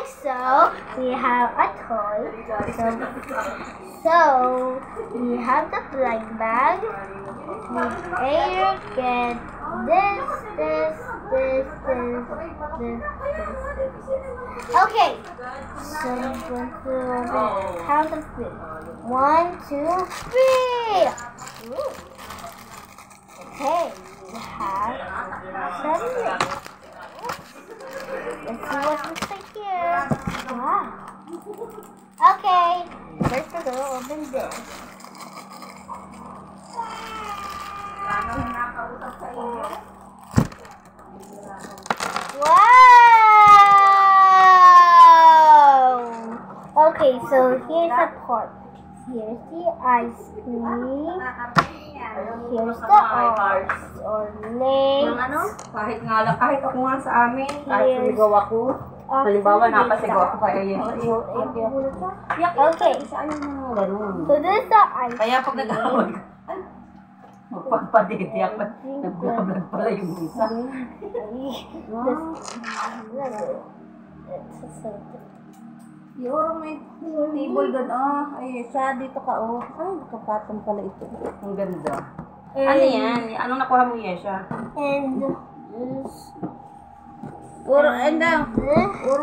And so we have a toy. So we have the flying bag. Air get this. Okay. So I'm going to count of 3. 1, 2, 3. Ooh. Okay, we have 7. Let's see what looks like here. Wow. Okay, first we're gonna open this. Wow! Okay, so here's the part. Here's the ice cream. Here's the arms or legs. Kahit nga lang, kahit ako nga sa amin, kahit sumigaw ako. Halimbawa, napasigaw ako kaya yun. Okay. So this is the ice cream. Kaya pag nag-awag, magpagpadete ako. Nag-vlog pala yung isa. Yung may table doon, ay siya, dito ka, ay, nakapatong pala ito. Ang ganda. Ano yan? Anong nakuha mo yan siya? And this. Uro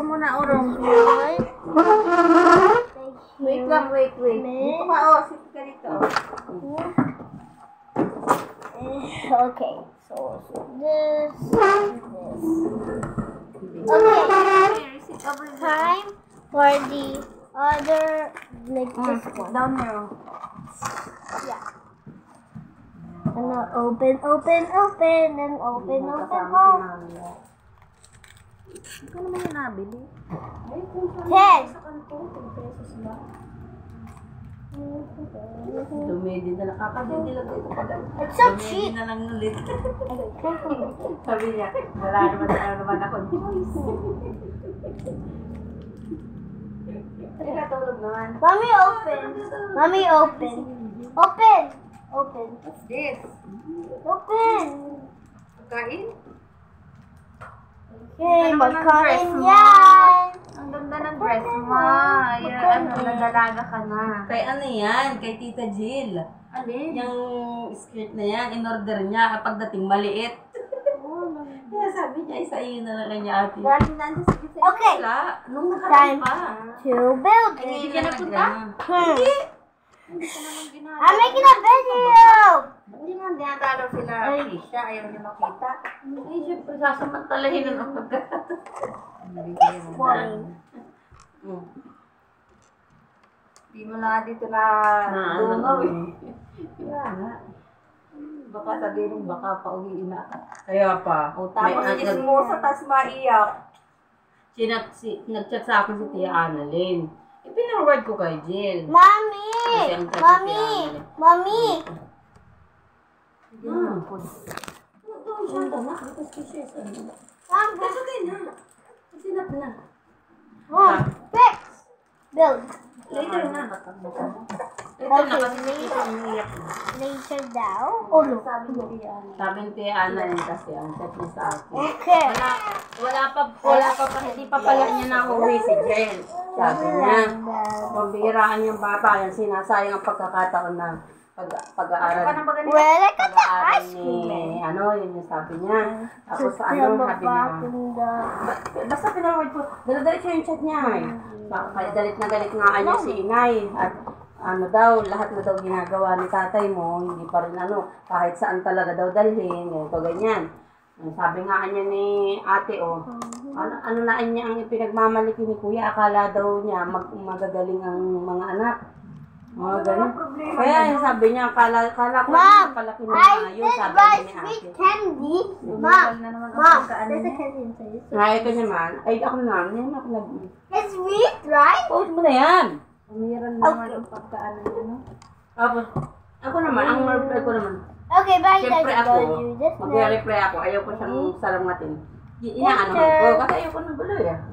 mo na, uro. Wait lang, wait. Dito ka, sit ka dito. Okay, so this. Okay, time for the other, like this one. Down there. Yeah. And now open, and open. Ito naman yung nabili. 10. Dumedi na lang. Kakadindi lang ito pala. It's so cheap. Dumedi na lang ulit. Sabi niya, wala naman ako choice. Katulog naman. Mommy, open. Open. What's this? Open. Kain? Okay, Ano naman ang dress magkain mo? yan. Ang ganda ng dress mo. Ayan, nagdalaga ka na. Kay ano yan? Kay Tita Jill. Alin? Yung skirt na yan, in-order niya kapag dating maliit. Kaya sabi niya, isa yun na lang niya ate. Okay. Wala. Nung Time nakaraan pa. to build Ay, hindi it. ka nagpunta? Hindi. I'm making a video. Hindi nga dinadalo sila. Krisha, ayaw niya makita. Hindi, syempre, sasamantalahin na ng pagkakataon. Morning. Hindi mo na dito na dungaw eh. Kaya nga. Baka sabihin baka pa uwiin na. Kaya pa. O tapos chismosa, tas maiyak. Nag-chat sa akin si Tia Annalyn. Ipinarward ko kay Jill. Mommy. Fix. Build. Later na. Okay, Kasi umiyak na. later daw. Oh, no. Sabi ni Tia Annalyn kasi ang chat niya sa akin. Okay. Wala pa, hindi pa pala niya na-uwi si Jill. Sabi niya, pambihiraan yung bata, yan sinasayang ang pagkakataon ng pag-aaral. Well, I got the Pag-aaral ice cream. ni, yun yung sabi niya. Tapos sabi niya, basta pinarward ko, dala-dalit siya yung chat niya eh. Kaya galit na galit nga niya si inay. At lahat na daw ginagawa ni tatay mo, hindi pa rin kahit saan talaga daw dalhin, ganito, ganyan. Sabi nga niya ni ate, ano na niya ang pinagmamaliki ni kuya, akala daw niya magagaling ang mga anak. Mga ganun. Kaya yung sabi niya, akala ko na palaki na ayos, sabi niya ni ate. Candy. Mom, there's a candy inside. Ito naman, ako naman, ako nag... It's sweet, right? Post mo na yan! Umiran naman ang pagkaan na Ako naman, ang reply ko naman. Okay, bye guys. Siyempre I'm ako, gonna do this now. mag-reply ako, ayaw ko siyang salamatin. Inaano ko, kasi ayaw ko ng gulo eh.